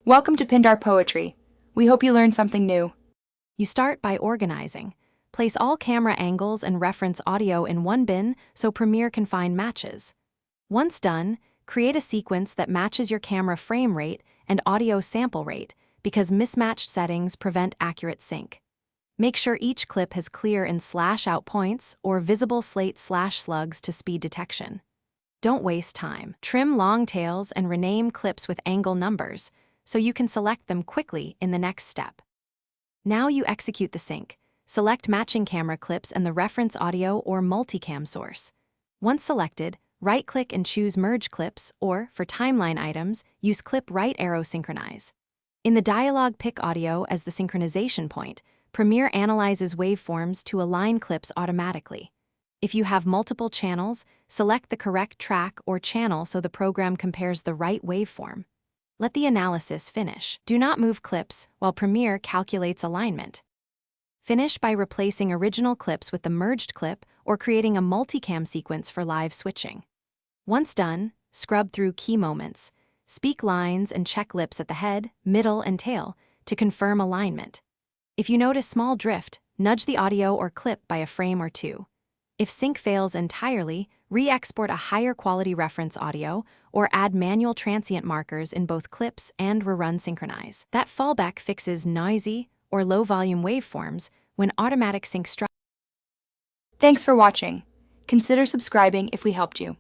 Welcome to Pindar Poetry. We hope you learned something new. You start by organizing. Place all camera angles and reference audio in one bin so Premiere can find matches. Once done, create a sequence that matches your camera frame rate and audio sample rate because mismatched settings prevent accurate sync. Make sure each clip has clear and slash-out points or visible slate/slugs to speed detection. Don't waste time. Trim long tails and rename clips with angle numbers so you can select them quickly in the next step. Now you execute the sync. Select matching camera clips and the reference audio or multicam source. Once selected, right-click and choose Merge Clips, or, for timeline items, use Clip Right Arrow Synchronize. In the dialog, pick audio as the synchronization point. Premiere analyzes waveforms to align clips automatically. If you have multiple channels, select the correct track or channel so the program compares the right waveform. Let the analysis finish. Do not move clips while Premiere calculates alignment. Finish by replacing original clips with the merged clip or creating a multicam sequence for live switching. Once done, scrub through key moments. Speak lines and check lips at the head, middle, and tail to confirm alignment. If you notice small drift, nudge the audio or clip by a frame or two. If sync fails entirely, re-export a higher quality reference audio or add manual transient markers in both clips and rerun synchronize. That fallback fixes noisy or low-volume waveforms when automatic sync structure. Thanks for watching. Consider subscribing if we helped you.